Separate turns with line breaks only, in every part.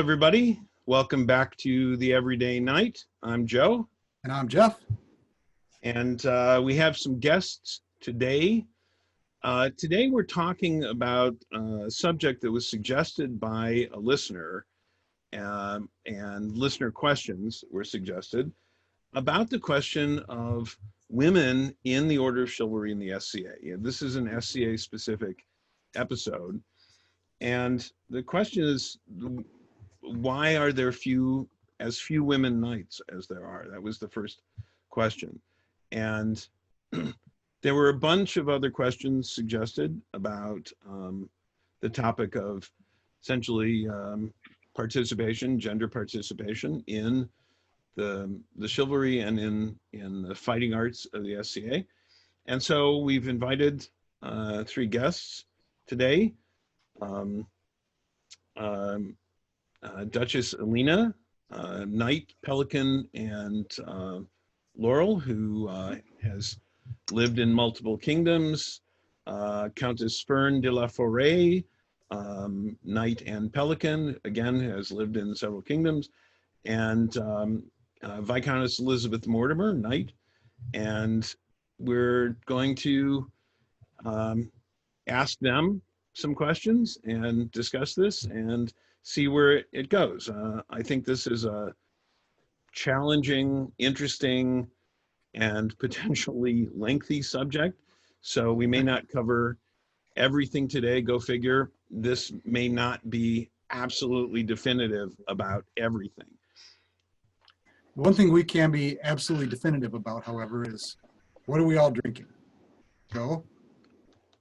everybody. Welcome back to the Everyday Knight. I'm Joe.
And I'm Jeff.
And we have some guests today. Today we're talking about a subject that was suggested by a listener, and listener questions were suggested about the question of women in the Order of Chivalry in the SCA. This is an SCA specific episode. And the question is, why are there as few women knights as there are? That was the first question. And there were a bunch of other questions suggested about the topic of essentially participation, gender participation in the chivalry and in the fighting arts of the SCA. And so we've invited three guests today. Duchess Elina, Knight, Pelican, and Laurel, who has lived in multiple kingdoms. Countess Fern de la Forêt, Knight and Pelican, again, has lived in several kingdoms. And Viscountess Elizabeth Mortimer, Knight. And we're going to ask them some questions and discuss this and see where it goes. I think this is a challenging, interesting, and potentially lengthy subject. So we may not cover everything today. Go figure. This may not be absolutely definitive about everything.
One thing we can be absolutely definitive about, however, is what are we all drinking? Joe?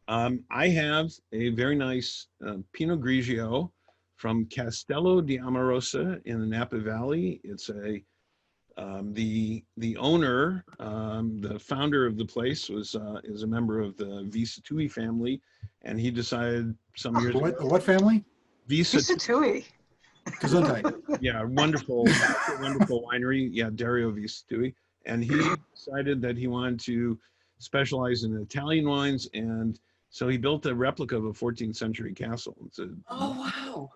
I have a very nice Pinot Grigio from Castello di Amorosa in the Napa Valley. It's the owner, the founder of the place is a member of the Viscountess family, and he decided some years ago.
What family?
Viscountess.
Yeah, wonderful winery. Yeah, Dario Viscountess, and he decided that he wanted to specialize in Italian wines, and so he built a replica of a 14th century castle.
Oh, wow.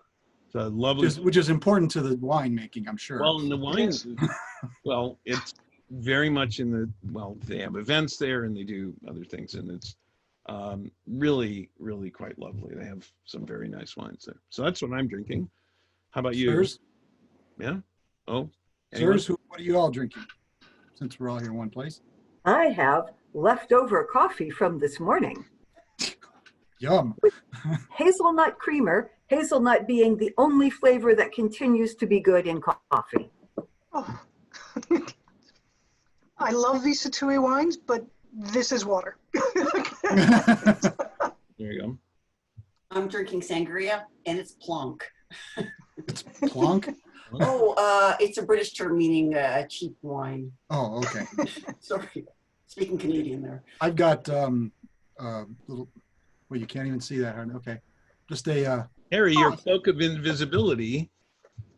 It's a lovely,
which is important to the winemaking, I'm sure.
well, and the wines, well, it's very much they have events there and they do other things, and it's really, really quite lovely. They have some very nice wines there. So that's what I'm drinking. How about you?
Sirs?
Yeah? Oh,
Sirs, what are you all drinking, since we're all here in one place?
I have leftover coffee from this morning.
Yum.
With hazelnut creamer, hazelnut being the only flavor that continues to be good in coffee.
Oh. I love Viscountess wines, but this is water.
There you go.
I'm drinking sangria, and it's plonk.
It's plonk?
Oh, it's a British term meaning cheap wine.
Oh, okay.
Sorry, speaking Canadian there.
I've got little, well, you can't even see that. Okay. Just a...
Harry, your cloak of invisibility.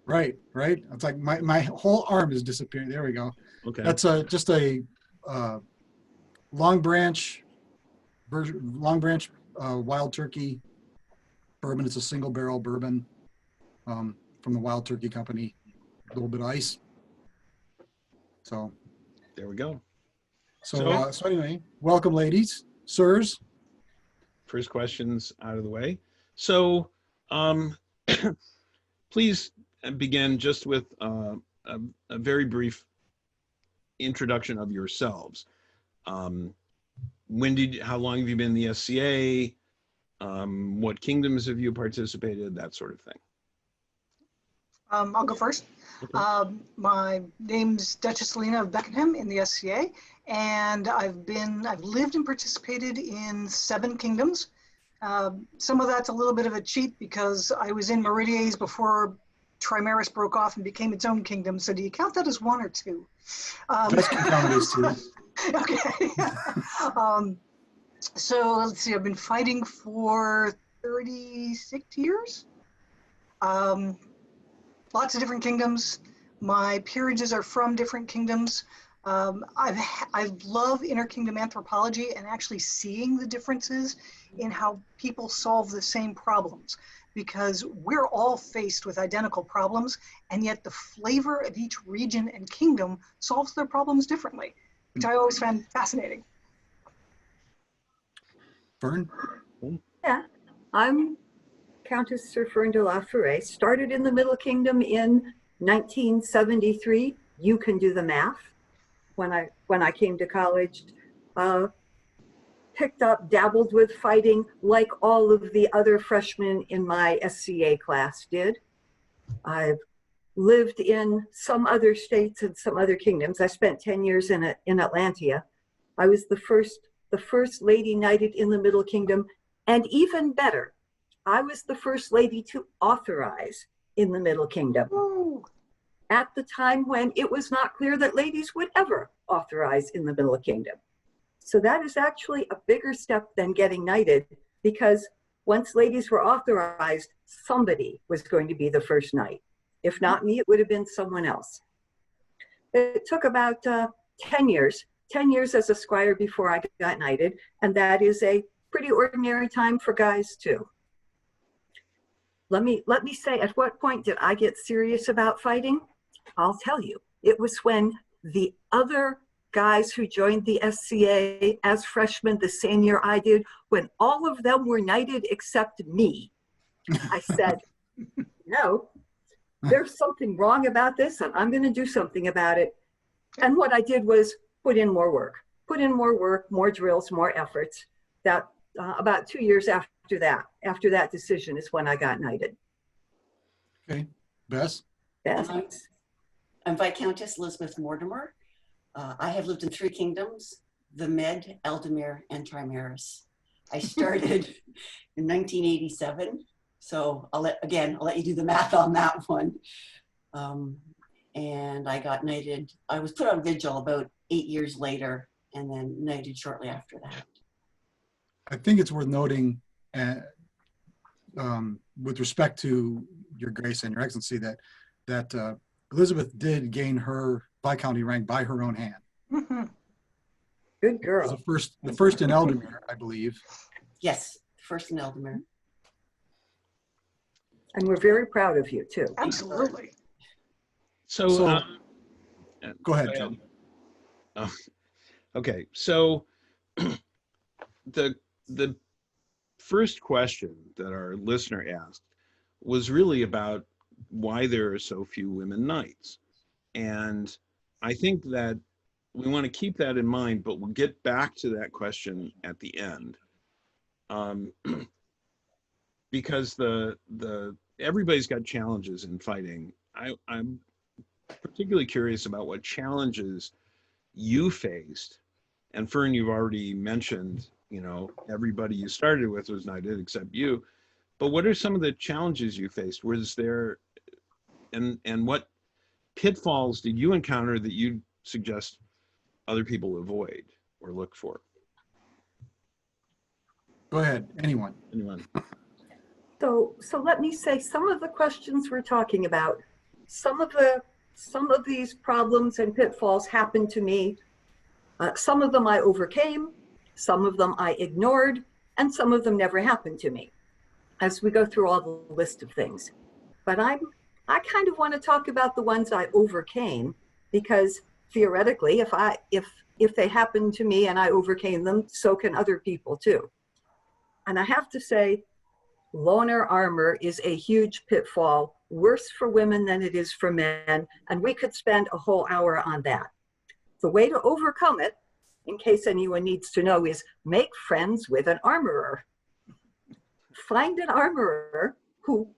Right. It's like my whole arm is disappearing. There we go.
Okay.
That's just a Long Branch Wild Turkey bourbon. It's a single barrel bourbon from the Wild Turkey Company. A little bit of ice. So
there we go.
So anyway, welcome, ladies, sirs.
First questions out of the way. So please begin just with a very brief introduction of yourselves. How long have you been in the SCA? What kingdoms have you participated? That sort of thing.
I'll go first. Okay. My name's Duchess Elina of Beckenham in the SCA, and I've lived and participated in 7 kingdoms. Some of that's a little bit of a cheat because I was in Meridies before Trimaris broke off and became its own kingdom. So do you count that as 1 or 2?
Just count it as 2.
Okay. So let's see, I've been fighting for 36 years. Lots of different kingdoms. My peerages are from different kingdoms. I love interkingdom anthropology and actually seeing the differences in how people solve the same problems, because we're all faced with identical problems, and yet the flavor of each region and kingdom solves their problems differently, which I always found fascinating.
Fern?
Yeah, I'm Countess Fern de la Forêt, started in the Middle Kingdom in 1973. You can do the math. When I came to college, picked up, dabbled with fighting like all of the other freshmen in my SCA class did. I've lived in some other states and some other kingdoms. I spent 10 years in Atlantia. I was the first lady knighted in the Middle Kingdom, and even better, I was the first lady to authorize in the Middle Kingdom.
Ooh.
At the time when it was not clear that ladies would ever authorize in the Middle Kingdom. So that is actually a bigger step than getting knighted, because once ladies were authorized, somebody was going to be the first knight. If not me, it would have been someone else. It took about 10 years as a squire before I got knighted, and that is a pretty ordinary time for guys too. Let me say, at what point did I get serious about fighting? I'll tell you. It was when the other guys who joined the SCA as freshmen the same year I did, when all of them were knighted except me, I said, no, there's something wrong about this, and I'm going to do something about it. And what I did was put in more work, more drills, more efforts. That about 2 years after that decision is when I got knighted.
Okay, Bess?
Yes.
I'm Viscountess Elizabeth Mortimer. I have lived in 3 kingdoms, the Med, Eldamere, and Trimaris. I started in 1987, so I'll let you do the math on that one. And I got knighted. I was put on vigil about 8 years later, and then knighted shortly after that.
I think it's worth noting with respect to your grace and your excellency that Elizabeth did gain her viscounty rank by her own hand.
Mm-hmm.
Good girl.
The first in Eldamere, I believe.
Yes, first in Eldamere.
And we're very proud of you too.
Absolutely.
So,
Go ahead, Joe.
Okay, so the first question that our listener asked was really about why there are so few women knights. And I think that we want to keep that in mind, but we'll get back to that question at the end. Because everybody's got challenges in fighting. I'm particularly curious about what challenges you faced. And Fern, you've already mentioned, everybody you started with was knighted except you. But what are some of the challenges you faced? Was there, and what pitfalls did you encounter that you suggest other people avoid or look for?
Go ahead, anyone.
So let me say, some of the questions we're talking about, some of these problems and pitfalls happened to me. Some of them I overcame, some of them I ignored, and some of them never happened to me as we go through all the list of things. But I kind of want to talk about the ones I overcame, because theoretically, if they happened to me and I overcame them, so can other people too. And I have to say, loner armor is a huge pitfall, worse for women than it is for men, and we could spend a whole hour on that. The way to overcome it, in case anyone needs to know, is make friends with an armorer. Find an armorer who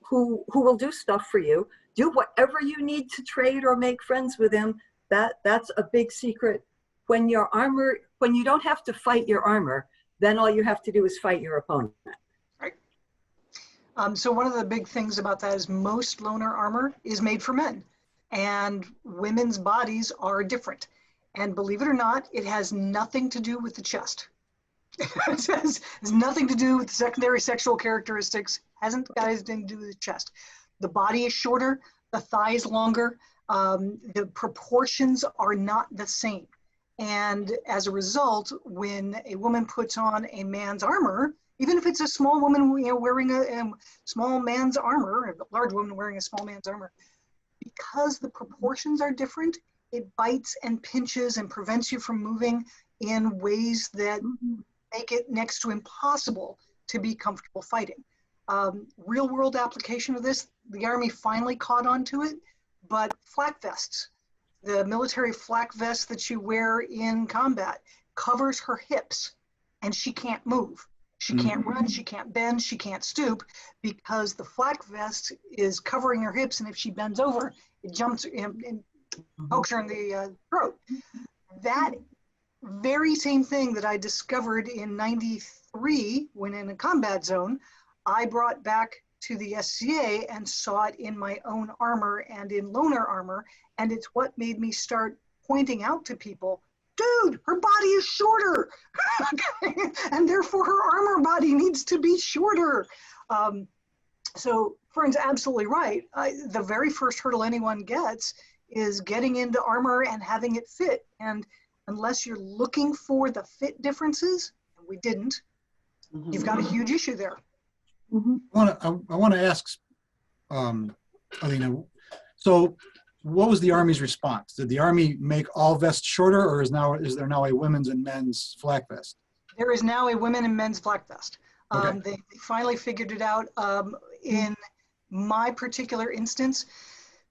will do stuff for you. Do whatever you need to trade or make friends with him. That's a big secret. When you don't have to fight your armor, then all you have to do is fight your opponent.
Right. So one of the big things about that is most loner armor is made for men, and women's bodies are different. And believe it or not, it has nothing to do with the chest. It has nothing to do with secondary sexual characteristics. Hasn't got anything to do with the chest. The body is shorter, the thigh is longer, the proportions are not the same. And as a result, when a woman puts on a man's armor, even if it's a small woman, wearing a small man's armor, a large woman wearing a small man's armor, because the proportions are different, it bites and pinches and prevents you from moving in ways that make it next to impossible to be comfortable fighting. Real world application of this, the Army finally caught on to it, but flak vests, the military flak vest that you wear in combat, covers her hips and she can't move. She can't run, she can't bend, she can't stoop, because the flak vest is covering her hips, and if she bends over, it jumps and pokes her in the throat. That very same thing that I discovered in '93 when in a combat zone, I brought back to the SCA and saw it in my own armor and in loaner armor, and it's what made me start pointing out to people, dude, her body is shorter, and therefore her armor body needs to be shorter. So Fern's absolutely right. The very first hurdle anyone gets is getting into armor and having it fit. And unless you're looking for the fit differences, and we didn't, you've got a huge issue there.
I want to ask, Elina, so what was the Army's response? Did the Army make all vests shorter, or is there now a women's and men's flak vest?
There is now a women and men's flak vest.
Okay.
They finally figured it out. In my particular instance,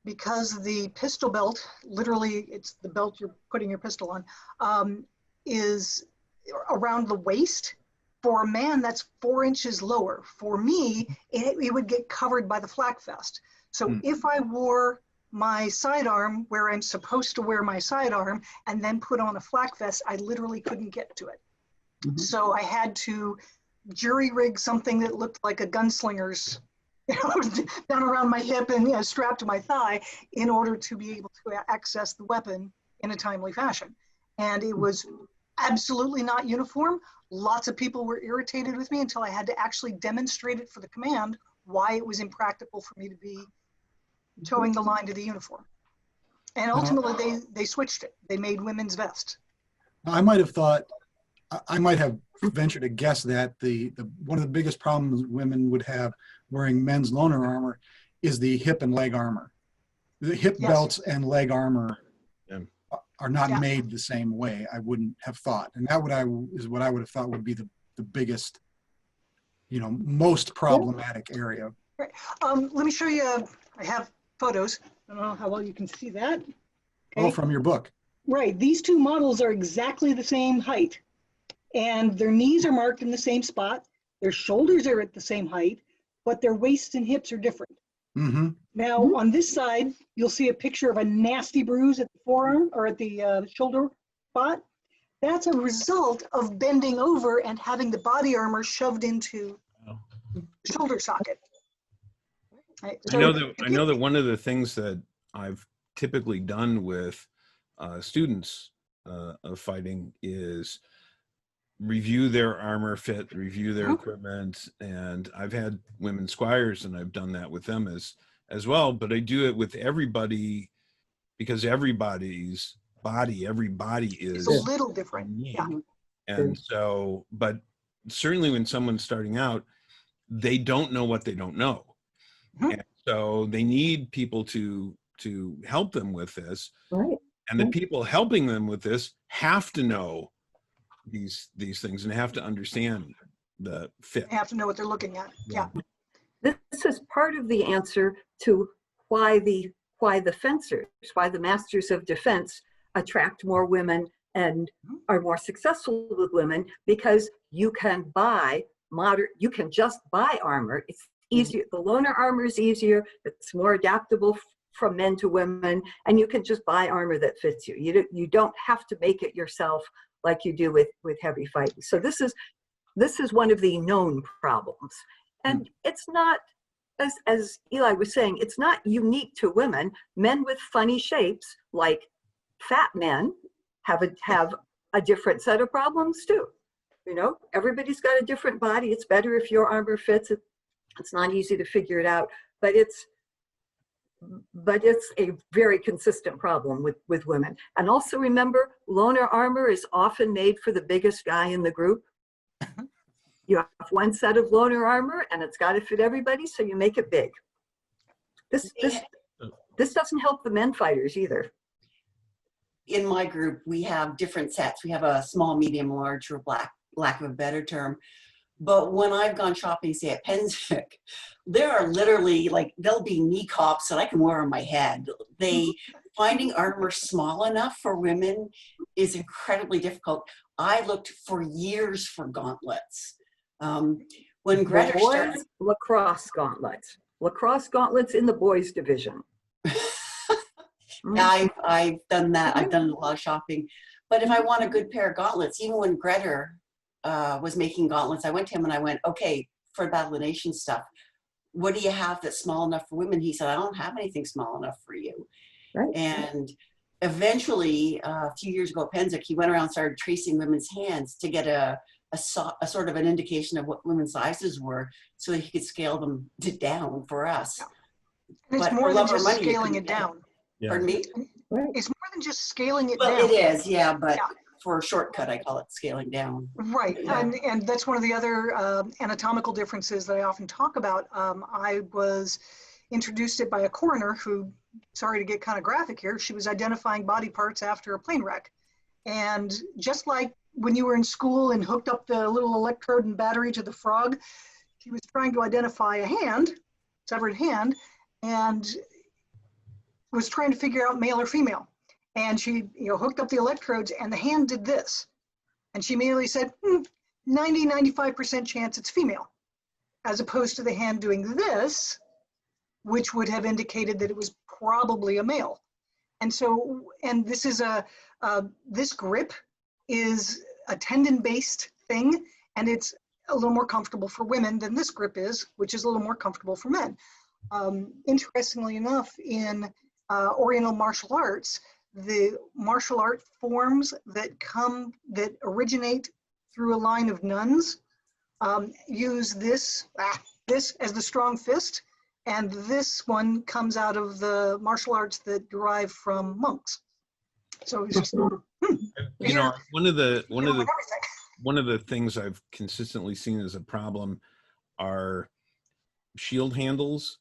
because the pistol belt, literally it's the belt you're putting your pistol on, is around the waist. For a man, that's 4 inches lower. For me, it would get covered by the flak vest. So if I wore my sidearm where I'm supposed to wear my sidearm and then put on a flak vest, I literally couldn't get to it. So I had to jury rig something that looked like a gunslinger's, down around my hip and strapped to my thigh in order to be able to access the weapon in a timely fashion. And it was absolutely not uniform. Lots of people were irritated with me until I had to actually demonstrate it for the command why it was impractical for me to be towing the line to the uniform. And ultimately they switched it. They made women's vests.
I might have ventured to guess that one of the biggest problems women would have wearing men's loaner armor is the hip and leg armor. The hip belts and leg armor are not made the same way, I wouldn't have thought. And that is what I would have thought would be the biggest, most problematic area.
Right. Let me show you, I have photos. I don't know how well you can see that. Okay.
Oh, from your book.
Right, these two models are exactly the same height, and their knees are marked in the same spot. Their shoulders are at the same height, but their waists and hips are different. Now, on this side, you'll see a picture of a nasty bruise at the forearm or at the shoulder spot. That's a result of bending over and having the body armor shoved into the shoulder socket. Right.
I know that one of the things that I've typically done with students of fighting is review their armor fit, review their equipment, and I've had women squires and I've done that with them as well, but I do it with everybody because everybody's body, every body is
a little different. Yeah.
And so, but certainly when someone's starting out, they don't know what they don't know. And so they need people to help them with this.
Right.
And the people helping them with this have to know these things and have to understand the fit.
They have to know what they're looking at. Yeah.
This is part of the answer to why the fencers, why the masters of defense attract more women and are more successful with women, because you can just buy armor. It's easier. The loaner armor is easier. It's more adaptable from men to women, and you can just buy armor that fits you. You don't have to make it yourself like you do with heavy fighting. So this is one of the known problems, and it's not, as Eli was saying, it's not unique to women. Men with funny shapes, like fat men, have a different set of problems too. Everybody's got a different body. It's better if your armor fits. It's not easy to figure it out, but but it's a very consistent problem with women. And also remember, loner armor is often made for the biggest guy in the group. You have one set of loner armor and it's got to fit everybody, so you make it big. This doesn't help the men fighters either.
In my group, we have different sets. We have a small, medium, large, or lack of a better term. But when I've gone shopping, say at Penzic, there are literally like, there'll be knee cops that I can wear on my head. Finding armor small enough for women is incredibly difficult. I looked for years for gauntlets. When Greta started,
lacrosse gauntlets in the boys division.
Yeah, I've done that. I've done a lot of shopping. But if I want a good pair of gauntlets, even when Greta was making gauntlets, I went to him and I went, okay, for Battle of the Nations stuff, what do you have that's small enough for women? He said, I don't have anything small enough for you.
Right.
And eventually, a few years ago at Penzic, he went around and started tracing women's hands to get a sort of an indication of what women's sizes were so that he could scale them down for us.
And it's more than just scaling it down.
Yeah.
Pardon me?
It's more than just scaling it
Well,
down.
it is, yeah, but for a shortcut, I call it scaling down.
Right,
Yeah.
and that's one of the other anatomical differences that I often talk about. I was introduced it by a coroner who, sorry to get kind of graphic here, she was identifying body parts after a plane wreck. And just like when you were in school and hooked up the little electrode and battery to the frog, she was trying to identify a hand, severed hand, and was trying to figure out male or female. And she, hooked up the electrodes and the hand did this. And she immediately said, 95% chance it's female, as opposed to the hand doing this, which would have indicated that it was probably a male. And so, and this is this grip is a tendon-based thing, and it's a little more comfortable for women than this grip is, which is a little more comfortable for men. Interestingly enough, in Oriental martial arts, the martial art forms that originate through a line of nuns use this as the strong fist, and this one comes out of the martial arts that derive from monks. So it's just
one of the things I've consistently seen as a problem are shield handles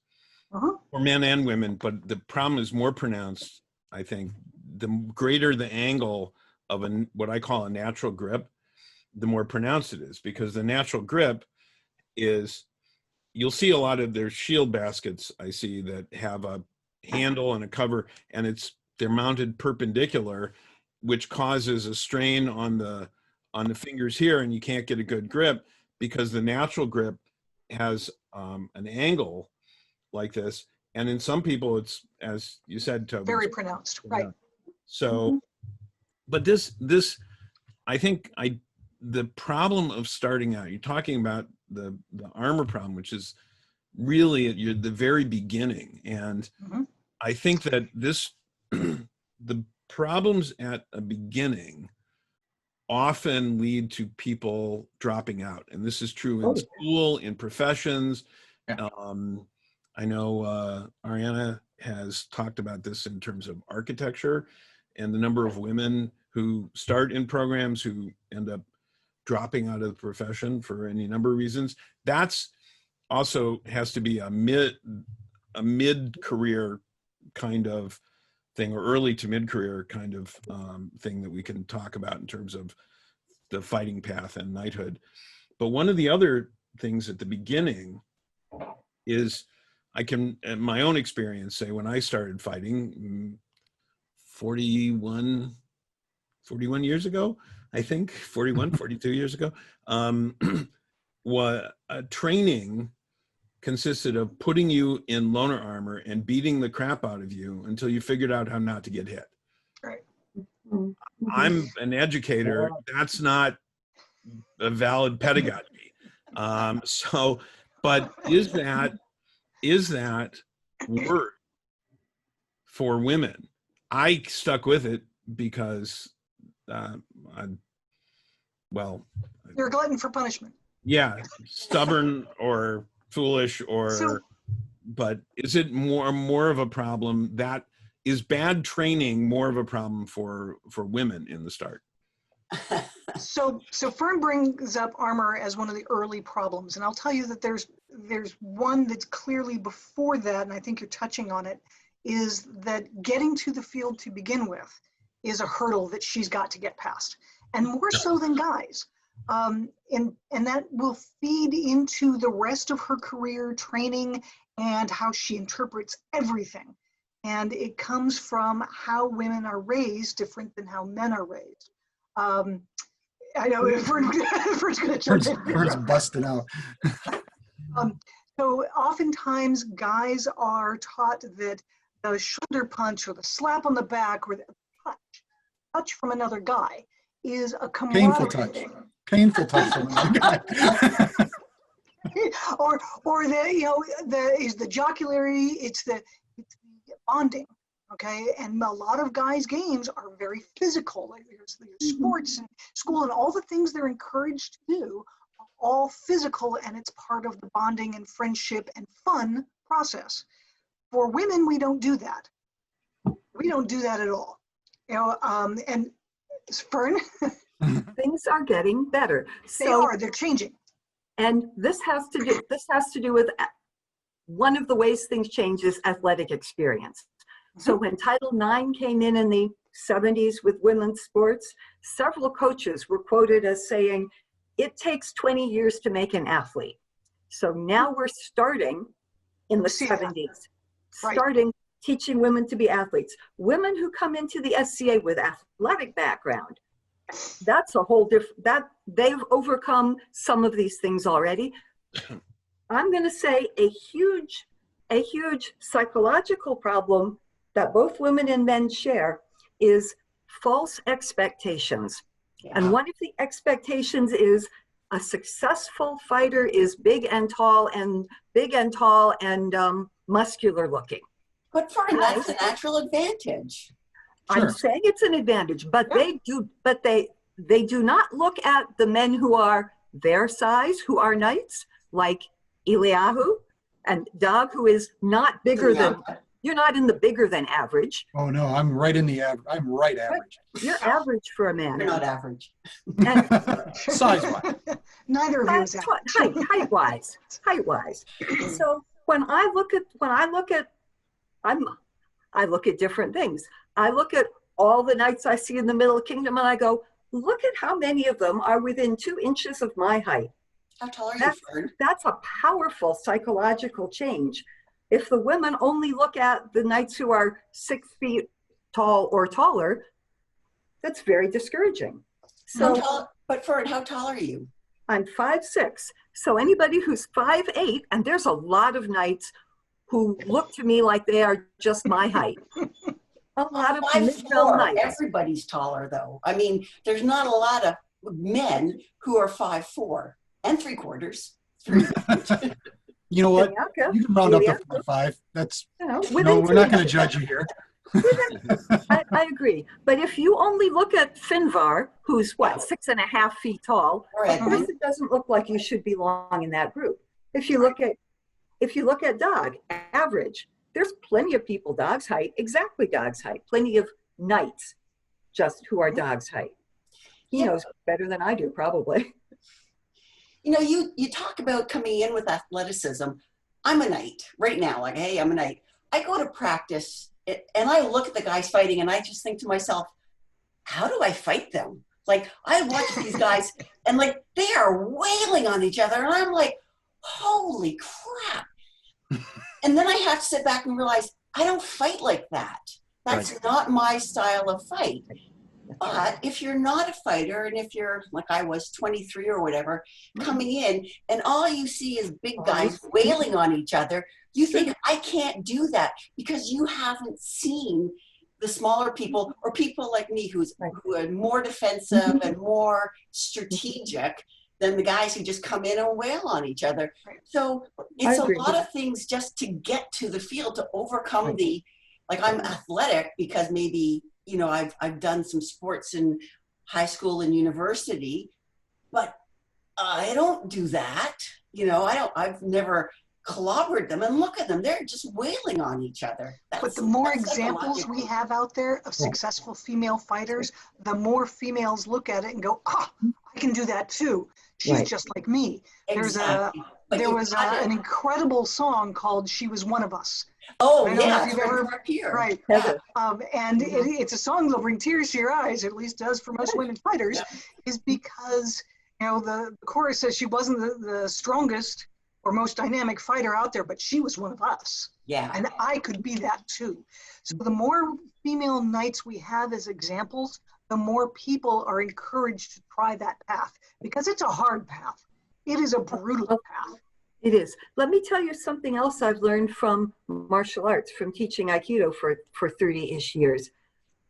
for men and women, but the problem is more pronounced, I think. The greater the angle of what I call a natural grip, the more pronounced it is, because the natural grip is, you'll see a lot of their shield baskets I see that have a handle and a cover, and they're mounted perpendicular, which causes a strain on the fingers here, and you can't get a good grip because the natural grip has an angle like this. And in some people, it's, as you said, Toby,
very pronounced, right?
So, but this, I think the problem of starting out, you're talking about the armor problem, which is really at the very beginning. And I think that the problems at a beginning often lead to people dropping out. And this is true in school, in professions.
Yeah.
I know Ariana has talked about this in terms of architecture and the number of women who start in programs who end up dropping out of the profession for any number of reasons. That's also has to be a mid-career kind of thing, or early to mid-career kind of thing that we can talk about in terms of the fighting path and knighthood. But one of the other things at the beginning is, I can, in my own experience, say when I started fighting 41 years ago, I think 42 years ago, training consisted of putting you in loner armor and beating the crap out of you until you figured out how not to get hit.
Right.
I'm an educator. That's not a valid pedagogy. But is that work for women? I stuck with it because,
You're a glutton for punishment.
Yeah, stubborn or foolish or but is it more of a problem that is bad training more of a problem for women in the start?
So Fern brings up armor as one of the early problems, and I'll tell you that there's one that's clearly before that, and I think you're touching on it, is that getting to the field to begin with is a hurdle that she's got to get past, and more so than guys. And that will feed into the rest of her career training and how she interprets everything. And it comes from how women are raised different than how men are raised. I know Fern's going to jump in.
Fern's busting out.
So oftentimes guys are taught that the shoulder punch or the slap on the back or the touch from another guy is a
Painful
camaraderie
touch.
thing.
Painful touch from another guy.
or the jocularity, it's the bonding. Okay, and a lot of guys' games are very physical. Like there's sports and school and all the things they're encouraged to do are all physical, and it's part of the bonding and friendship and fun process. For women, we don't do that. We don't do that at all. And Fern,
Things are getting better.
they're changing.
And this has to do with one of the ways things change is athletic experience. So when Title IX came in the 70s with women's sports, several coaches were quoted as saying, it takes 20 years to make an athlete. So now we're starting in the 70s, starting teaching women to be athletes. Women who come into the SCA with athletic background, that's a whole different, they've overcome some of these things already. I'm going to say a huge psychological problem that both women and men share is false expectations.
Yeah.
And one of the expectations is a successful fighter is big and tall and muscular looking.
But Fern, that's a natural advantage.
Sure.
I'm saying it's an advantage, but they do not look at the men who are their size, who are knights, like Eliahu and Dag, who is not bigger than, you're not in the bigger than average.
Oh no, I'm right in the average. I'm right average.
You're average for a man.
You're not average.
Size-wise.
Neither of you is average.
Height-wise. So when I look at different things. I look at all the knights I see in the Middle Kingdom and I go, look at how many of them are within 2 inches of my height.
How tall are you, Fern?
That's a powerful psychological change. If the women only look at the knights who are 6 feet tall or taller, that's very discouraging. So,
But Fern, how tall are you?
I'm 5'6". So anybody who's 5'8", and there's a lot of knights who look to me like they are just my height. A lot of mid-bell knights.
Everybody's taller though. I mean, there's not a lot of men who are 5'4" and 3/4.
You know what?
Yeah,
you can round up to 5. That's, we're not going to judge you here.
I agree. But if you only look at Finvar, who's 6.5 feet tall, of course it doesn't look like you should belong in that group. If you look at Dag, average, there's plenty of people Dag's height, exactly Dag's height, plenty of knights just who are Dag's height. He knows better than I do, probably.
You know, you talk about coming in with athleticism. I'm a knight right now, like, hey, I'm a knight. I go to practice and I look at the guys fighting and I just think to myself, how do I fight them? Like, I watch these guys and like, they are wailing on each other. And I'm like, holy crap. And then I have to sit back and realize I don't fight like that. That's not my style of fight. But if you're not a fighter and if you're like I was 23 or whatever, coming in and all you see is big guys wailing on each other, you think I can't do that because you haven't seen the smaller people or people like me who are more defensive and more strategic than the guys who just come in and wail on each other. So it's a lot of things just to get to the field, to overcome the, like I'm athletic because maybe, you know, I've done some sports in high school and university, but I don't do that. You know, I've never clobbered them, and look at them, they're just wailing on each other.
But the more
that's
examples we
psychological.
have out there of successful female fighters, the more females look at it and go, "Ah, I can do that too. She's
Right.
just like me."
Exactly. But
There
you
was
gotta-
an incredible song called "She Was One of Us."
oh
I don't know
yeah,
if you've
it's
ever-
from our peer.
Right.
Heather.
And it's a song that'll bring tears to your eyes, at least does for most women fighters,
Yeah.
is because, you know, the chorus says she wasn't the strongest or most dynamic fighter out there, but she was one of us.
Yeah.
And I could be that too. So the more female knights we have as examples, the more people are encouraged to try that path, because it's a hard path. It is a brutal path.
It is. Let me tell you something else I've learned from martial arts, from teaching Aikido for 30-ish years.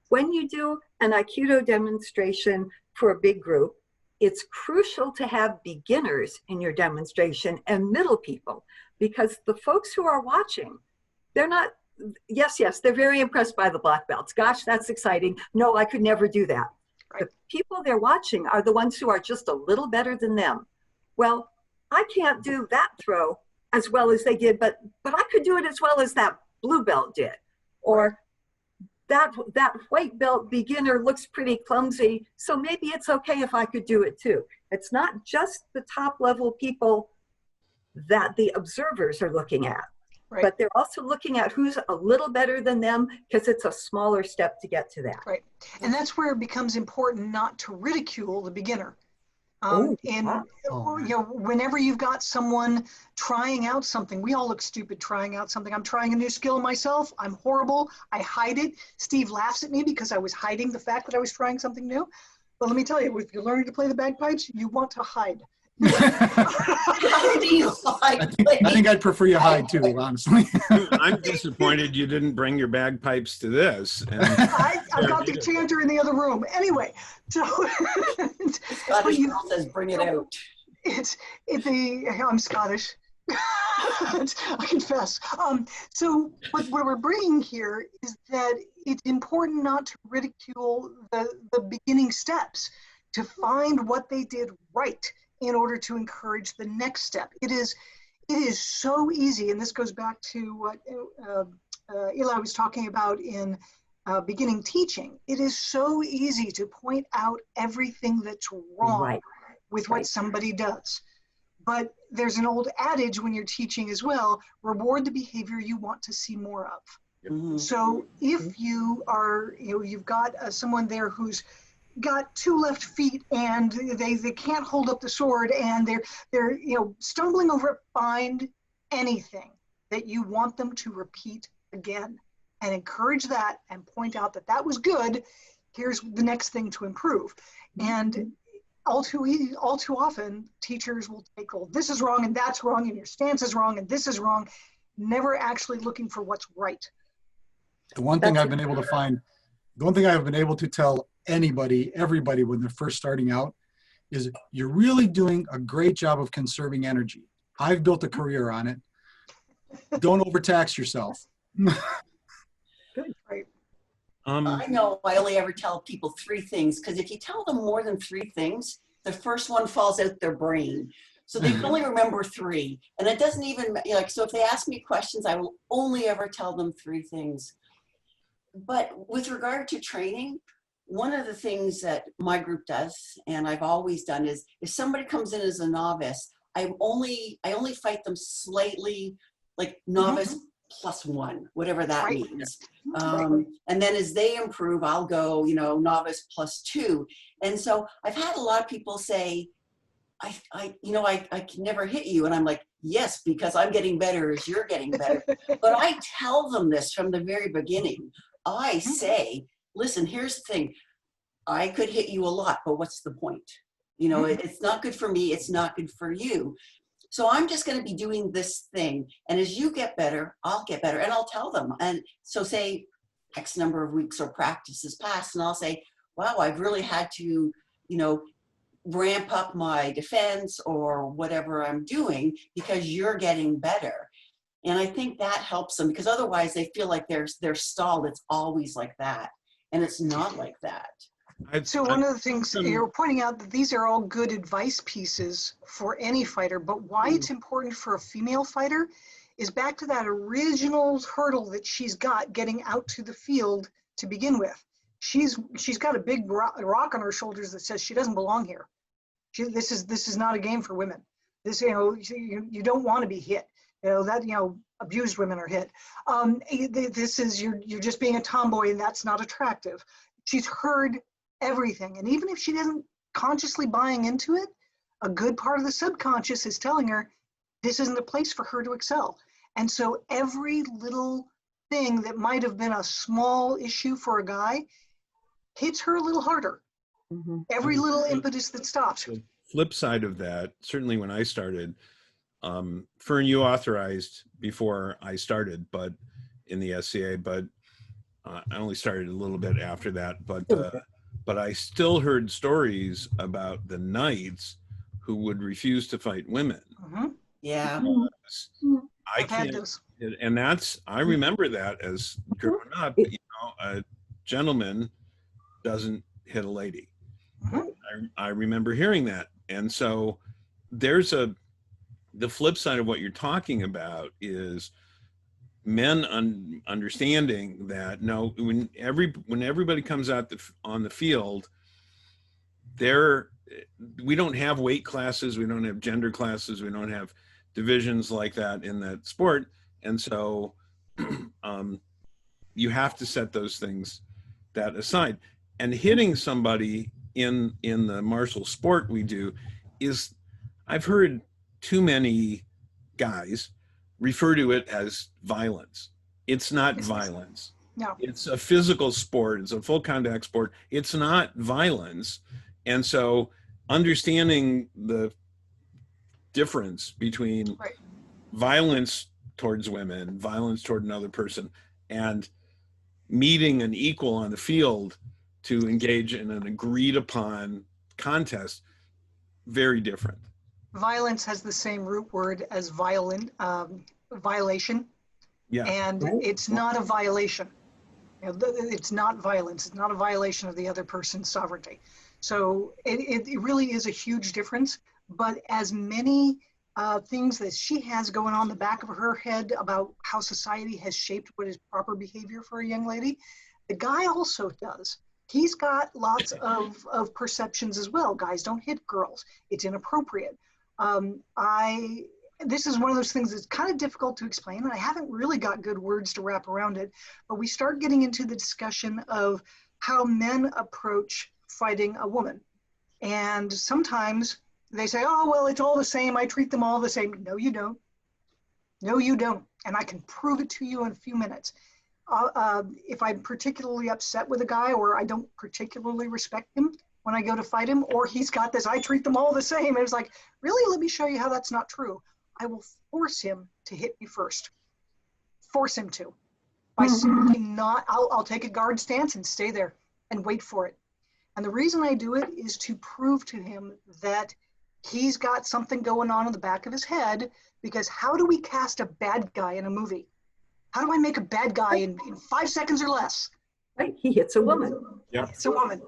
When you do an Aikido demonstration for a big group, it's crucial to have beginners in your demonstration and middle people, because the folks who are watching, they're not, yes, they're very impressed by the black belts. Gosh, that's exciting. No, I could never do that.
Right.
The people they're watching are the ones who are just a little better than them. Well, I can't do that throw as well as they did, but I could do it as well as that blue belt did. Or that white belt beginner looks pretty clumsy, so maybe it's okay if I could do it too. It's not just the top level people that the observers are looking at,
Right.
but they're also looking at who's a little better than them, because it's a smaller step to get to that.
Right. And that's where it becomes important not to ridicule the beginner.
Oh,
And
wow.
you know, whenever you've got someone trying out something, we all look stupid trying out something. I'm trying a new skill myself. I'm horrible. I hide it. Steve laughs at me because I was hiding the fact that I was trying something new. But let me tell you, if you're learning to play the bagpipes, you want to hide.
How do you
I think I'd prefer you hide too, honestly.
I'm disappointed you didn't bring your bagpipes to this. And
I've got the chanter in the other room. Anyway, so
Scottish
you-
girl says, bring it out.
I'm Scottish. I confess. So what we're bringing here is that it's important not to ridicule the beginning steps, to find what they did right in order to encourage the next step. It is so easy, and this goes back to what Eli was talking about in beginning teaching. It is so easy to point out everything that's wrong
Right.
with what somebody does. But there's an old adage when you're teaching as well: reward the behavior you want to see more of.
Mhm.
So if you are, you've got someone there who's got two left feet and they can't hold up the sword and they're stumbling over it, find anything that you want them to repeat again and encourage that and point out that was good. Here's the next thing to improve. And all too often teachers will take, well, this is wrong and that's wrong and your stance is wrong and this is wrong, never actually looking for what's right.
The one thing I've been able to tell everybody when they're first starting out is you're really doing a great job of conserving energy. I've built a career on it. Don't overtax yourself.
Good, right?
I know I only ever tell people 3 things, because if you tell them more than 3 things, the first one falls out their brain. So they can only remember 3. And it doesn't even, so if they ask me questions, I will only ever tell them 3 things. But with regard to training, one of the things that my group does, and I've always done, is if somebody comes in as a novice, I only fight them slightly, like novice +1, whatever that
Right.
means. And then as they improve, I'll go, novice +2. And so I've had a lot of people say, I can never hit you. And I'm like, yes, because I'm getting better as you're getting better. But I tell them this from the very beginning. I say, listen, here's the thing. I could hit you a lot, but what's the point? It's not good for me. It's not good for you. So I'm just going to be doing this thing. And as you get better, I'll get better. And I'll tell them. And so say X number of weeks or practices pass, and I'll say, wow, I've really had to, ramp up my defense or whatever I'm doing because you're getting better. And I think that helps them, because otherwise they feel like they're stalled. It's always like that. And it's not like that.
So one of the things you're pointing out that these are all good advice pieces for any fighter, but why it's important for a female fighter is back to that original hurdle that she's got getting out to the field to begin with. She's got a big rock on her shoulders that says she doesn't belong here. This is not a game for women. This, you don't want to be hit. Abused women are hit. This is you're just being a tomboy, and that's not attractive. She's heard everything, and even if she isn't consciously buying into it, a good part of the subconscious is telling her this isn't a place for her to excel. And so every little thing that might have been a small issue for a guy hits her a little harder. Mm-hmm. Every little impetus that stops.
The flip side of that, certainly when I started, Fern, you authorized before I started, but in the SCA, but I only started a little bit after that. But I still heard stories about the knights who would refuse to fight women.
Mm-hmm.
Yeah.
I can't, and I remember that as growing up, a gentleman doesn't hit a lady. Mm-hmm. I remember hearing that. And so there's the flip side of what you're talking about is men understanding that no, when everybody comes out on the field, we don't have weight classes, we don't have gender classes, we don't have divisions like that in that sport, and so you have to set those things that aside. And hitting somebody in the martial sport we do is, I've heard too many guys refer to it as violence. It's not violence.
No.
It's a physical sport. It's a full contact sport. It's not violence. And so understanding the difference between violence towards women, violence toward another person, and meeting an equal on the field to engage in an agreed upon contest, very different.
Violence has the same root word as violation.
Yeah.
And it's not a violation. It's not violence. It's not a violation of the other person's sovereignty. So it really is a huge difference. But as many things that she has going on the back of her head about how society has shaped what is proper behavior for a young lady, the guy also does. He's got lots of perceptions as well. Guys don't hit girls. It's inappropriate. This is one of those things that's kind of difficult to explain, and I haven't really got good words to wrap around it, but we start getting into the discussion of how men approach fighting a woman. And sometimes they say, oh, well, it's all the same. I treat them all the same. No, you don't. No, you don't. And I can prove it to you in a few minutes. If I'm particularly upset with a guy or I don't particularly respect him when I go to fight him, or he's got this, I treat them all the same. And it's like, really? Let me show you how that's not true. I will force him to hit me first. Force him to. By simply not, I'll take a guard stance and stay there and wait for it. And the reason I do it is to prove to him that he's got something going on in the back of his head, because how do we cast a bad guy in a movie? How do I make a bad guy in 5 seconds or less?
Right, he hits a woman.
Yeah.
It's a woman.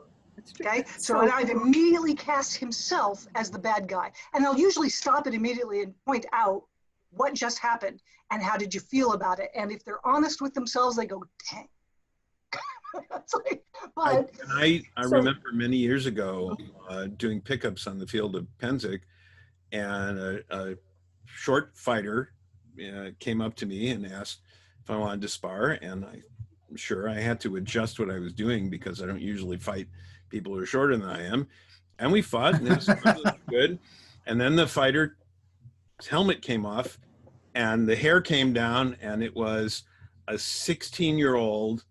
Okay, so I've immediately cast himself as the bad guy. And I'll usually stop it immediately and point out what just happened and how did you feel about it. And if they're honest with themselves, they go, dang.
I remember many years ago doing pickups on the field of Penzic, and a short fighter came up to me and asked if I wanted to spar, and I'm sure I had to adjust what I was doing because I don't usually fight people who are shorter than I am. And we fought, and it was really good. And then the fighter's helmet came off, and the hair came down, and it was a 16-year-old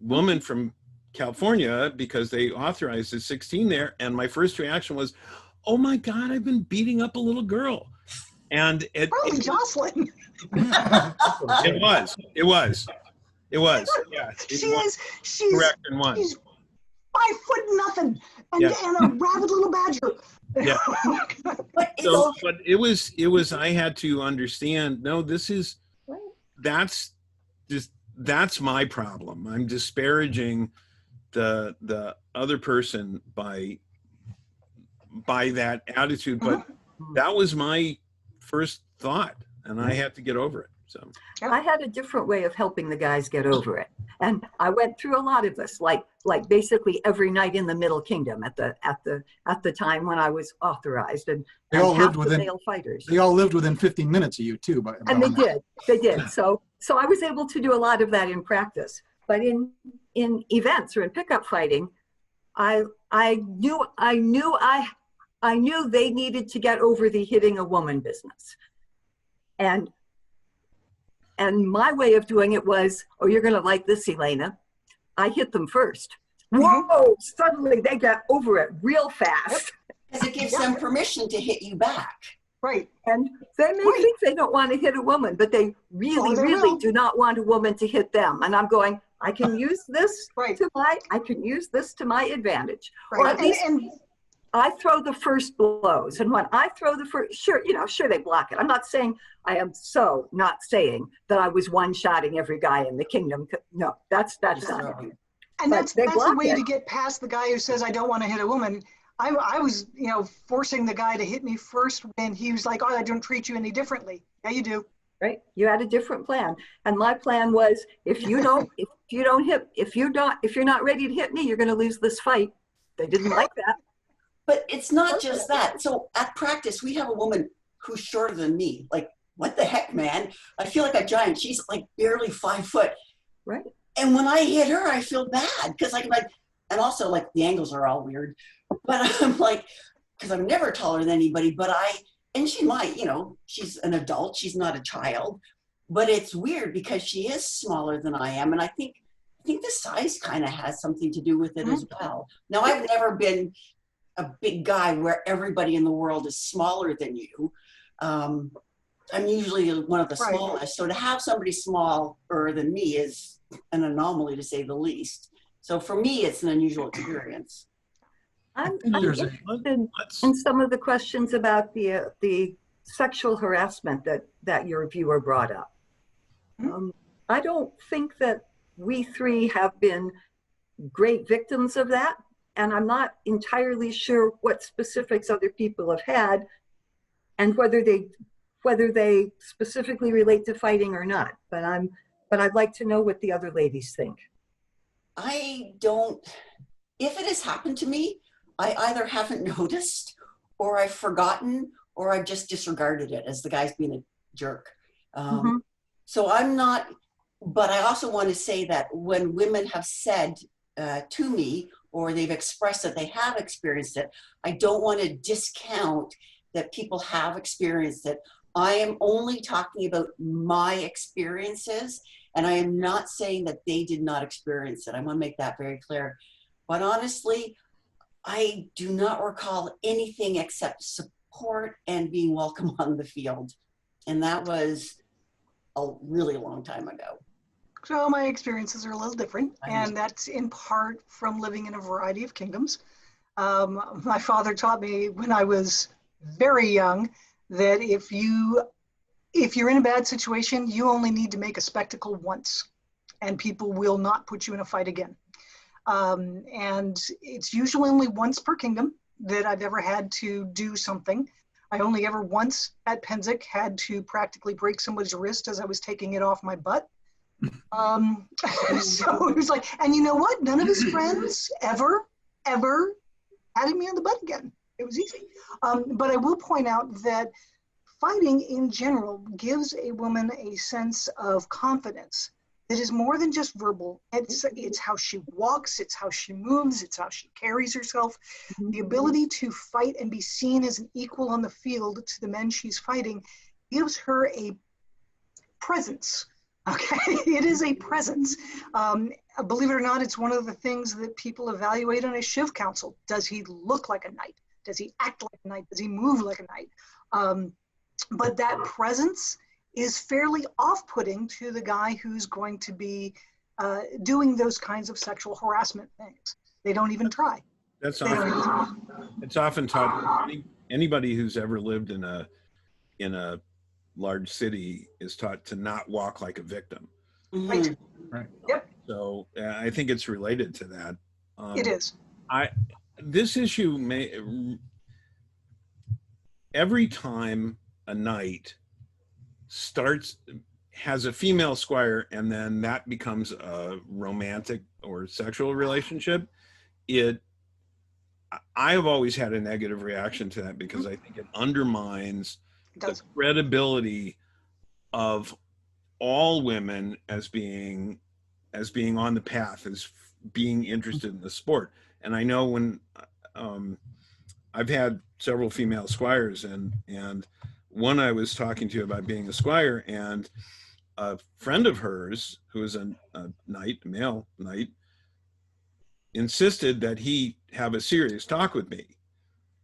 woman from California, because they authorized a 16 there. And my first reaction was, oh my God, I've been beating up a little girl. And
probably Jocelyn.
It was. Yeah.
She's
correct in one.
She's 5 foot nothing and a rabid little badger.
Yeah. But it was, I had to understand, no, that's my problem. I'm disparaging the other person by that attitude. But that was my first thought, and I had to get over it. So
I had a different way of helping the guys get over it. And I went through a lot of this, like basically every night in the Middle Kingdom at the time when I was authorized, and half the male fighters.
They all lived within 15 minutes of you too.
And they did. So I was able to do a lot of that in practice. But in events or in pickup fighting, I knew they needed to get over the hitting a woman business. And my way of doing it was, oh, you're going to like this, Elena. I hit them first. Whoa, suddenly they get over it real fast.
Because it gives them permission to hit you back.
Right.
And they may think they don't want to hit a woman, but they really do not want a woman to hit them. And I'm going, I can use this to my advantage.
Right.
Or at least I throw the first blows. And when I throw the first, sure, they block it. I'm not saying, I am so not saying that I was one-shotting every guy in the kingdom. No, that's not it.
And that's the way to get past the guy who says, I don't want to hit a woman. I was, forcing the guy to hit me first when he was like, oh, I don't treat you any differently. Yeah, you do.
Right. You had a different plan. And my plan was, if you're not ready to hit me, you're going to lose this fight. They didn't like that.
But it's not just that. So at practice, we have a woman who's shorter than me. Like, what the heck, man? I feel like a giant. She's like barely 5 foot.
Right.
And when I hit her, I feel bad because and also like the angles are all weird. But I'm like, because I'm never taller than anybody, and she might, she's an adult, she's not a child, but it's weird because she is smaller than I am. And I think the size kind of has something to do with it as well. Now, I've never been a big guy where everybody in the world is smaller than you. I'm usually one of the smallest. So to have somebody smaller than me is an anomaly, to say the least. So for me, it's an unusual experience.
I'm interested in some of the questions about the sexual harassment that your viewer brought up. I don't think that we three have been great victims of that, and I'm not entirely sure what specifics other people have had, and whether they specifically relate to fighting or not. But I'd like to know what the other ladies think.
If it has happened to me, I either haven't noticed, or I've forgotten, or I've just disregarded it as the guy's being a jerk. So I'm not, but I also want to say that when women have said to me, or they've expressed that they have experienced it, I don't want to discount that people have experienced it. I am only talking about my experiences, and I am not saying that they did not experience it. I want to make that very clear. But honestly, I do not recall anything except support and being welcome on the field. And that was a really long time ago.
So my experiences are a little different, and that's in part from living in a variety of kingdoms. My father taught me when I was very young that if you're in a bad situation, you only need to make a spectacle once, and people will not put you in a fight again. And it's usually only once per kingdom that I've ever had to do something. I only ever once at Penzic had to practically break somebody's wrist as I was taking it off my butt. So it was like, and you know what? None of his friends ever patted me on the butt again. It was easy. But I will point out that fighting in general gives a woman a sense of confidence that is more than just verbal. It's how she walks, it's how she moves, it's how she carries herself. The ability to fight and be seen as an equal on the field to the men she's fighting gives her a presence. Okay, it is a presence. Believe it or not, it's one of the things that people evaluate on a Shiv council. Does he look like a knight? Does he act like a knight? Does he move like a knight? But that presence is fairly off-putting to the guy who's going to be doing those kinds of sexual harassment things. They don't even try.
It's often taught. Anybody who's ever lived in a large city is taught to not walk like a victim.
Right.
Right.
Yep.
So I think it's related to that.
It is.
This issue every time a knight has a female squire and then that becomes a romantic or sexual relationship, I have always had a negative reaction to that because I think it undermines the credibility of all women as being on the path, as being interested in the sport. And I know when I've had several female squires, and one I was talking to about being a squire, and a friend of hers who was a male knight, insisted that he have a serious talk with me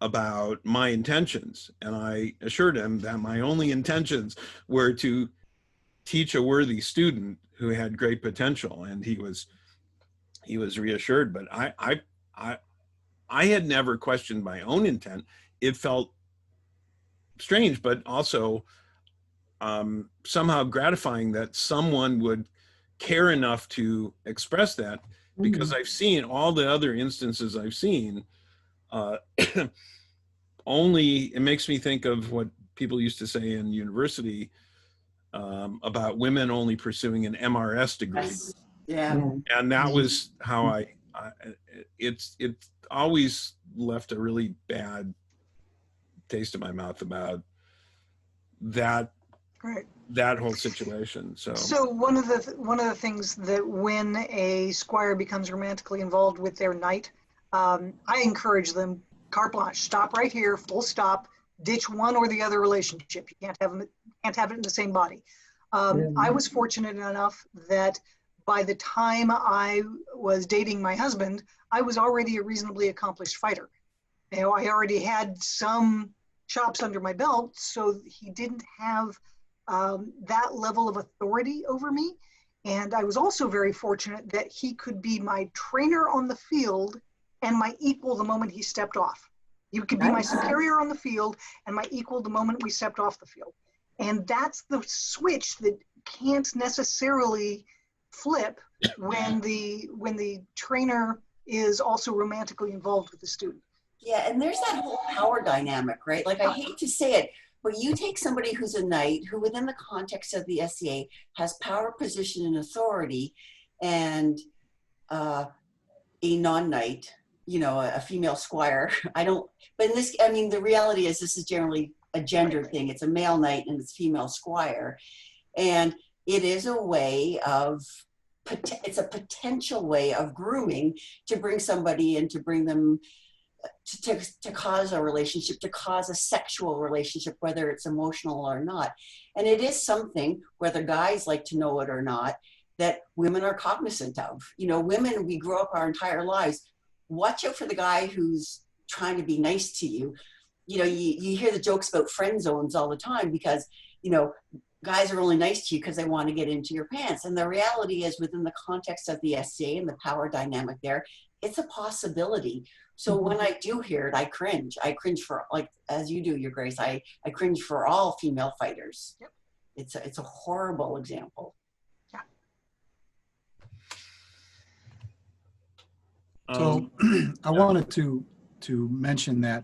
about my intentions. And I assured him that my only intentions were to teach a worthy student who had great potential. And he was reassured, but I had never questioned my own intent. It felt strange, but also somehow gratifying that someone would care enough to express that, because I've seen all the other instances I've seen. It makes me think of what people used to say in university about women only pursuing an MRS degree.
Yes. Yeah.
And that was how it's always left a really bad taste in my mouth about that.
Right.
That whole situation.
So one of the things that when a squire becomes romantically involved with their knight, I encourage them, carte blanche, stop right here, full stop, ditch one or the other relationship. You can't have it in the same body. I was fortunate enough that by the time I was dating my husband, I was already a reasonably accomplished fighter. You know, I already had some chops under my belt, so he didn't have that level of authority over me. And I was also very fortunate that he could be my trainer on the field and my equal the moment he stepped off. You could be my superior on the field and my equal the moment we stepped off the field. And that's the switch that can't necessarily flip when the trainer is also romantically involved with the student.
Yeah, and there's that whole power dynamic, right? Like, I hate to say it, but you take somebody who's a knight, who within the context of the SCA has power, position, and authority, and a non-knight, you know, a female squire. But in this, I mean, the reality is this is generally a gender thing. It's a male knight and it's female squire. And it is a way of, it's a potential way of grooming to bring somebody in, to bring them to cause a relationship, to cause a sexual relationship, whether it's emotional or not. And it is something, whether guys like to know it or not, that women are cognizant of. You know, women, we grow up our entire lives. Watch out for the guy who's trying to be nice to you. You know, you hear the jokes about friend zones all the time because, you know, guys are only nice to you because they want to get into your pants. And the reality is, within the context of the SCA and the power dynamic there, it's a possibility. So when I do hear it, I cringe. I cringe for, like, as you do, Your Grace, I cringe for all female fighters.
Yep.
It's a horrible example.
Yeah.
So I wanted to mention that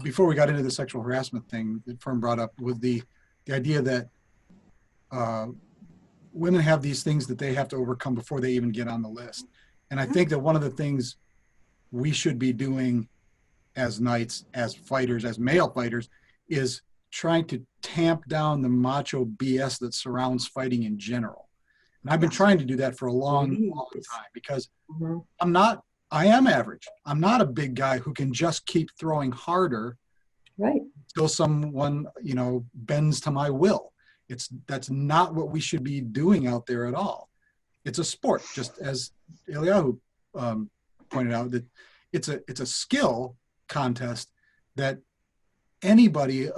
before we got into the sexual harassment thing that Fern brought up, was the idea that women have these things that they have to overcome before they even get on the list. And I think that one of the things we should be doing as knights, as fighters, as male fighters, is trying to tamp down the macho BS that surrounds fighting in general. And I've been trying to do that for a long time, because I am average. I'm not a big guy who can just keep throwing harder until someone, you know, bends to my will. That's not what we should be doing out there at all. It's a sport, just as Eliyahu pointed out, that it's a skill contest that anybody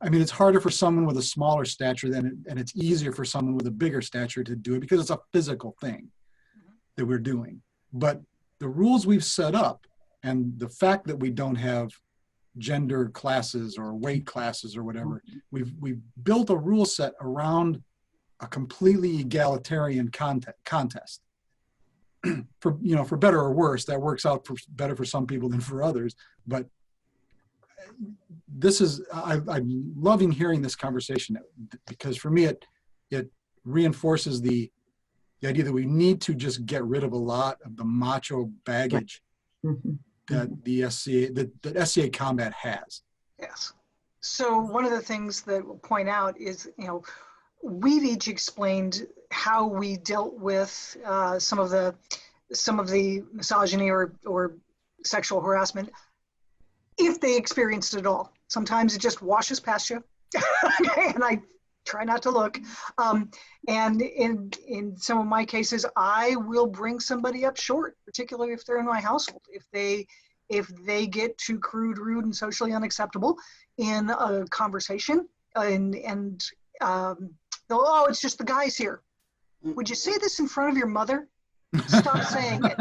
I mean, it's harder for someone with a smaller stature and it's easier for someone with a bigger stature to do it, because it's a physical thing that we're doing. But the rules we've set up, and the fact that we don't have gender classes or weight classes or whatever, we've built a rule set around a completely egalitarian contest. For better or worse, that works out better for some people than for others. But this is, I'm loving hearing this conversation, because for me, it reinforces the idea that we need to just get rid of a lot of the macho baggage that the SCA, that SCA combat has.
Yes. So one of the things that we'll point out is, we've each explained how we dealt with some of the misogyny or sexual harassment, if they experienced it at all. Sometimes it just washes past you, and I try not to look. And in some of my cases, I will bring somebody up short, particularly if they're in my household. If they get too crude, rude, and socially unacceptable in a conversation, and oh, it's just the guys here. Would you say this in front of your mother? Stop saying it.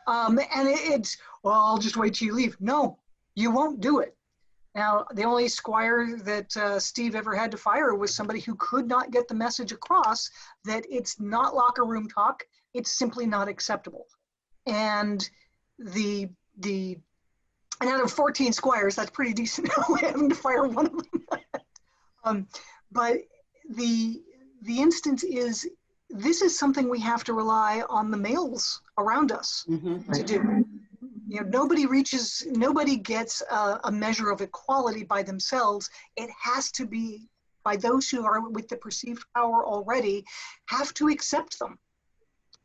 And it's, well, I'll just wait till you leave. No, you won't do it. Now, the only squire that Steve ever had to fire was somebody who could not get the message across that it's not locker room talk. It's simply not acceptable. And and out of 14 squires, that's pretty decent, having to fire one of them. But the instance is, this is something we have to rely on the males around us to do. Nobody gets a measure of equality by themselves. It has to be by those who are with the perceived power already, have to accept them.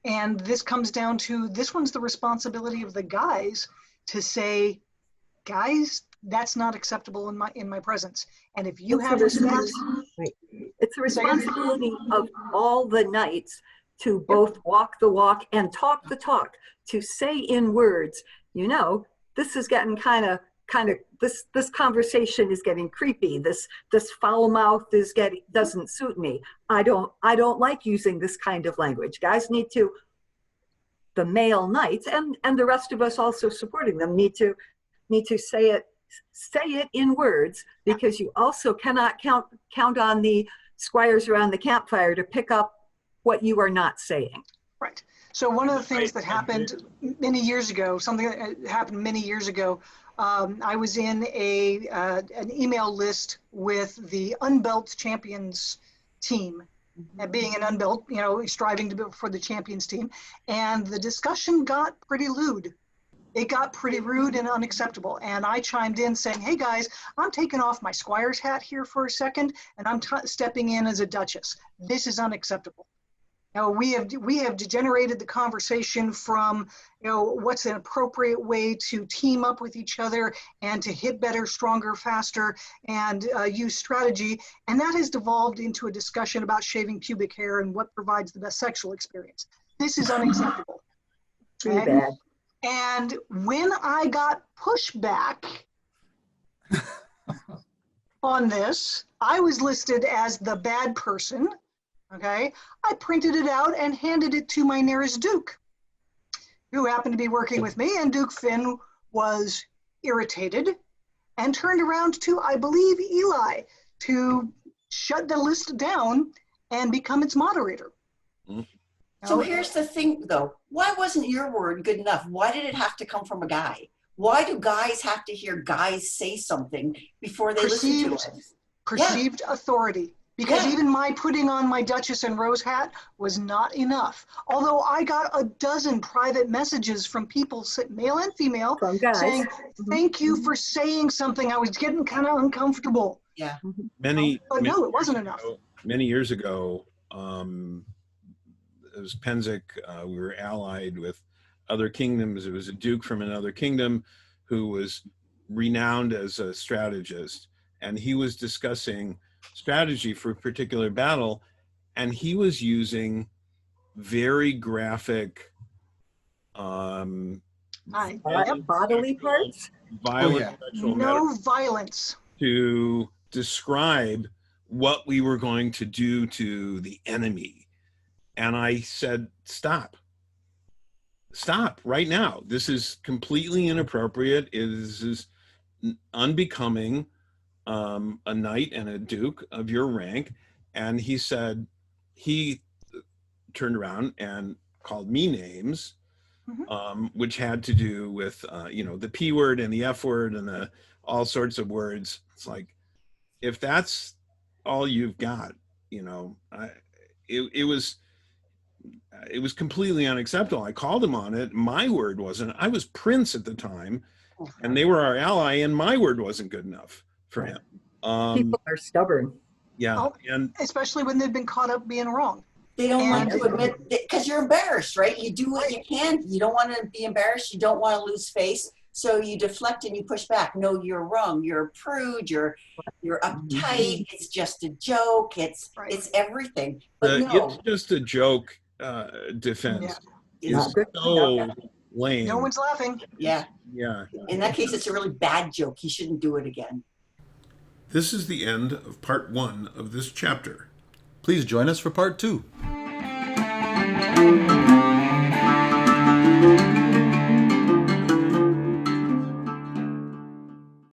And this comes down to, this one's the responsibility of the guys to say, guys, that's not acceptable in my presence. And if you have respect,
it's a responsibility of all the knights to both walk the walk and talk the talk, to say in words, this is getting this conversation is getting creepy. This foul mouth doesn't suit me. I don't like using this kind of language. Guys need to, the male knights and the rest of us also supporting them need to say it in words, because you also cannot count on the squires around the campfire to pick up what you are not saying.
Right. So one of the things that happened many years ago, I was in an email list with the unbelt champions team, being an unbelt, striving for the champions team, and the discussion got pretty lewd. It got pretty rude and unacceptable. And I chimed in saying, hey guys, I'm taking off my squire's hat here for a second, and I'm stepping in as a duchess. This is unacceptable. Now, we have degenerated the conversation from, what's an appropriate way to team up with each other and to hit better, stronger, faster, and use strategy. And that has devolved into a discussion about shaving pubic hair and what provides the best sexual experience. This is unacceptable.
Too bad.
And when I got pushback on this, I was listed as the bad person. Okay, I printed it out and handed it to my nearest duke, who happened to be working with me, and Duke Finn was irritated and turned around to, I believe, Eli to shut the list down and become its moderator.
So here's the thing, though. Why wasn't your word good enough? Why did it have to come from a guy? Why do guys have to hear guys say something before they listen to it?
Perceived authority. Because even my putting on my Duchess and Rose hat was not enough. Although I got a dozen private messages from people, male and female, saying, thank you for saying something. I was getting kind of uncomfortable.
Yeah.
But no, it wasn't enough.
Many years ago, it was Penzic, we were allied with other kingdoms. It was a duke from another kingdom who was renowned as a strategist. And he was discussing strategy for a particular battle, and he was using very graphic
bodily parts,
violent sexual metaphors
violence
to describe what we were going to do to the enemy. And I said, stop right now. This is completely inappropriate. It is unbecoming a knight and a duke of your rank. And he said, he turned around and called me names, which had to do with, the P word and the F word and all sorts of words. It's like, if that's all you've got, it was completely unacceptable. I called him on it. My word wasn't. I was Prince at the time, and they were our ally, and my word wasn't good enough for him.
People are stubborn.
Yeah, and
especially when they've been caught up being wrong.
They don't want to admit, because you're embarrassed, right? You do what you can. You don't want to be embarrassed. You don't want to lose face. So you deflect and you push back. No, you're wrong. You're a prude. You're uptight. It's just a joke. It's everything. But
it's just a joke defense is so lame.
No one's laughing.
Yeah.
Yeah.
In that case, it's a really bad joke. He shouldn't do it again.
This is the end of part 1 of this chapter. Please join us for part 2.